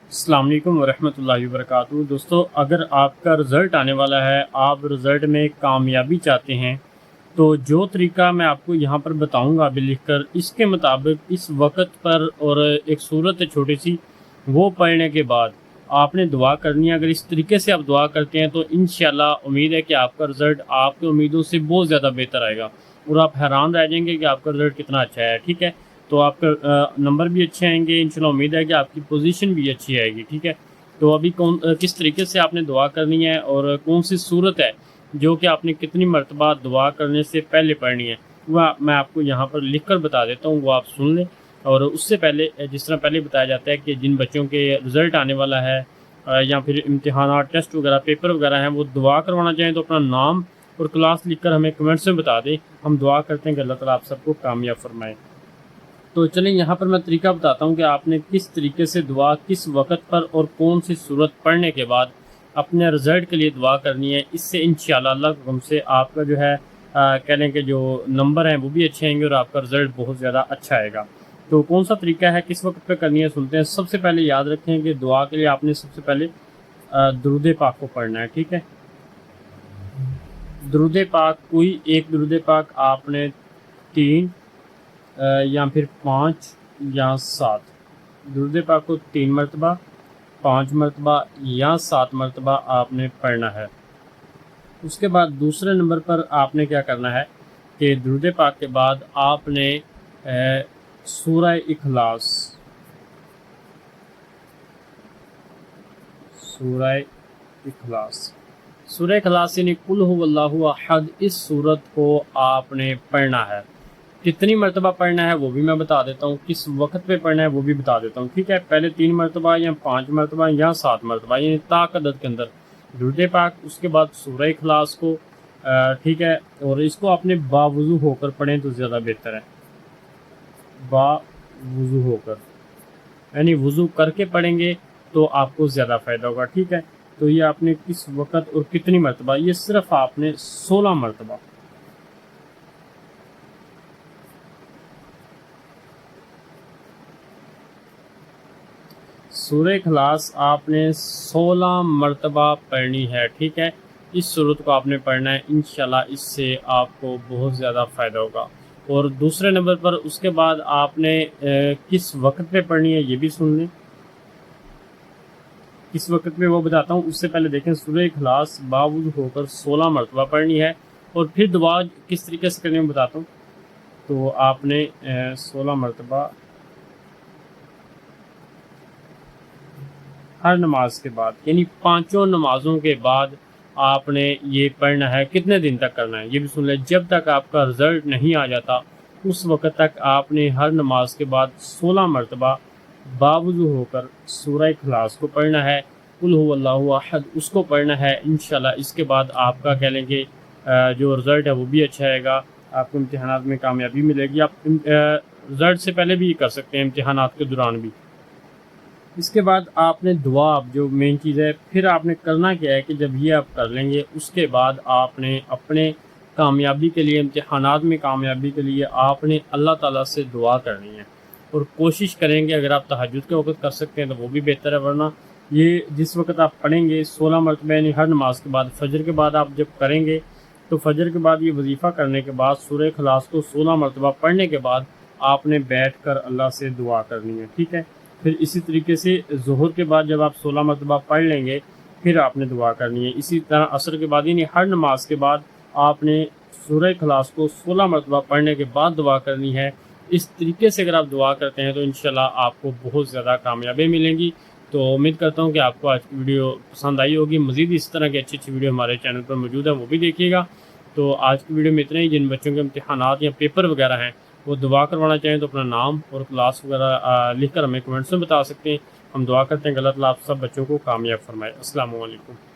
السلام علیکم ورحمۃ اللہ وبرکاتہ۔ دوستو، اگر آپ کا رزلٹ آنے والا ہے، آپ رزلٹ میں کامیابی چاہتے ہیں، تو جو طریقہ میں آپ کو یہاں پر بتاؤں گا ابھی لکھ کر، اس کے مطابق اس وقت پر اور ایک صورت ہے چھوٹی سی، وہ پڑھنے کے بعد آپ نے دعا کرنی ہے۔ اگر اس طریقے سے آپ دعا کرتے ہیں تو انشاءاللہ امید ہے کہ آپ کا رزلٹ آپ کے امیدوں سے بہت زیادہ بہتر آئے گا، اور آپ حیران رہ جائیں گے کہ آپ کا رزلٹ کتنا اچھا ہے۔ ٹھیک ہے، تو آپ کا نمبر بھی اچھے آئیں گے انشاءاللہ، امید ہے کہ آپ کی پوزیشن بھی اچھی آئے گی۔ ٹھیک ہے، تو ابھی کس طریقے سے آپ نے دعا کرنی ہے اور کون سی صورت ہے جو کہ آپ نے کتنی مرتبہ دعا کرنے سے پہلے پڑھنی ہے، وہ میں آپ کو یہاں پر لکھ کر بتا دیتا ہوں، وہ آپ سن لیں۔ اور اس سے پہلے جس طرح پہلے بتایا جاتا ہے کہ جن بچوں کے رزلٹ آنے والا ہے یا پھر امتحانات، ٹیسٹ وغیرہ، پیپر وغیرہ ہیں، وہ دعا کروانا چاہیں تو اپنا نام اور کلاس لکھ کر ہمیں کمنٹس میں بتا دیں۔ ہم دعا کرتے ہیں کہ اللہ تعالیٰ آپ سب کو کامیاب فرمائے۔ تو چلیں یہاں پر میں طریقہ بتاتا ہوں کہ آپ نے کس طریقے سے دعا کس وقت پر اور کون سی صورت پڑھنے کے بعد اپنے رزلٹ کے لیے دعا کرنی ہے۔ اس سے انشاءاللہ اللہ کے حکم سے آپ کا جو ہے کہہ لیں کہ جو نمبر ہیں وہ بھی اچھے آئیں گے اور آپ کا رزلٹ بہت زیادہ اچھا آئے گا۔ تو کون سا طریقہ ہے، کس وقت پہ کرنی ہے، سنتے ہیں۔ سب سے پہلے یاد رکھیں کہ دعا کے لیے آپ نے سب سے پہلے درود پاک کو پڑھنا ہے۔ ٹھیک ہے، درود پاک، کوئی ایک درود پاک آپ نے 3 یا پھر 5 یا 7 درود پاک کو 3 مرتبہ، 5 مرتبہ یا 7 مرتبہ آپ نے پڑھنا ہے۔ اس کے بعد دوسرے نمبر پر آپ نے کیا کرنا ہے کہ درود پاک کے بعد آپ نے سورہ اخلاص، سورہ اخلاص یعنی قل هو اللہ احد، اس صورت کو آپ نے پڑھنا ہے۔ کتنی مرتبہ پڑھنا ہے وہ بھی میں بتا دیتا ہوں، کس وقت پہ پڑھنا ہے وہ بھی بتا دیتا ہوں۔ ٹھیک ہے، پہلے 3 مرتبہ یا 5 مرتبہ یا 7 مرتبہ، یعنی طاق عدد کے اندر درود پاک، اس کے بعد سورہ اخلاص کو۔ ٹھیک ہے، اور اس کو آپ نے باوضو ہو کر پڑھیں تو زیادہ بہتر ہے، باوضو ہو کر، یعنی وضو کر کے پڑھیں گے تو آپ کو زیادہ فائدہ ہوگا۔ ٹھیک ہے، تو یہ آپ نے کس وقت اور کتنی مرتبہ، یہ صرف آپ نے 16 مرتبہ، سورہ اخلاص آپ نے 16 مرتبہ پڑھنی ہے۔ ٹھیک ہے، اس صورت کو آپ نے پڑھنا ہے، انشاءاللہ اس سے آپ کو بہت زیادہ فائدہ ہوگا۔ اور دوسرے نمبر پر اس کے بعد آپ نے کس وقت پہ پڑھنی ہے یہ بھی سن لیں، کس وقت پہ وہ بتاتا ہوں۔ اس سے پہلے دیکھیں، سورہ اخلاص باوضو ہو کر 16 مرتبہ پڑھنی ہے، اور پھر دعا کس طریقے سے کرنی ہے بتاتا ہوں۔ تو آپ نے 16 مرتبہ ہر نماز کے بعد، یعنی 5 نمازوں کے بعد آپ نے یہ پڑھنا ہے۔ کتنے دن تک کرنا ہے یہ بھی سن لیں، جب تک آپ کا رزلٹ نہیں آ جاتا اس وقت تک آپ نے ہر نماز کے بعد 16 مرتبہ باوضو ہو کر سورہ اخلاص کو پڑھنا ہے، قل هو اللہ احد اس کو پڑھنا ہے۔ انشاءاللہ اس کے بعد آپ کا کہہ لیں کہ جو رزلٹ ہے وہ بھی اچھا آئے گا، آپ کو امتحانات میں کامیابی ملے گی۔ آپ رزلٹ سے پہلے بھی کر سکتے ہیں، امتحانات کے دوران بھی۔ اس کے بعد آپ نے دعا، جو مین چیز ہے، پھر آپ نے کرنا کیا ہے کہ جب یہ آپ کر لیں گے اس کے بعد آپ نے اپنے کامیابی کے لیے، امتحانات میں کامیابی کے لیے آپ نے اللہ تعالیٰ سے دعا کرنی ہے، اور کوشش کریں گے اگر آپ تہجد کے وقت کر سکتے ہیں تو وہ بھی بہتر ہے، ورنہ یہ جس وقت آپ پڑھیں گے 16 مرتبہ، یعنی ہر نماز کے بعد، فجر کے بعد آپ جب کریں گے تو فجر کے بعد یہ وظیفہ کرنے کے بعد سورہ اخلاص کو 16 مرتبہ پڑھنے کے بعد آپ نے بیٹھ کر اللہ سے دعا کرنی ہے۔ ٹھیک ہے، پھر اسی طریقے سے ظہر کے بعد جب آپ 16 مرتبہ پڑھ لیں گے پھر آپ نے دعا کرنی ہے۔ اسی طرح عصر کے بعد، یعنی ہر نماز کے بعد آپ نے سورہ اخلاص کو 16 مرتبہ پڑھنے کے بعد دعا کرنی ہے۔ اس طریقے سے اگر آپ دعا کرتے ہیں تو انشاءاللہ آپ کو بہت زیادہ کامیابی ملیں گی۔ تو امید کرتا ہوں کہ آپ کو آج کی ویڈیو پسند آئی ہوگی۔ مزید اس طرح کی اچھی اچھی ویڈیو ہمارے چینل پر موجود ہے، وہ بھی دیکھیے گا۔ تو آج کی ویڈیو میں اتنا ہی۔ جن بچوں کے امتحانات یا پیپر وغیرہ ہیں وہ دعا کروانا چاہیں تو اپنا نام اور کلاس وغیرہ لکھ کر ہمیں کمنٹس میں بتا سکتے ہیں۔ ہم دعا کرتے ہیں کہ اللہ تعالیٰ آپ سب بچوں کو کامیاب فرمائے۔ السلام علیکم۔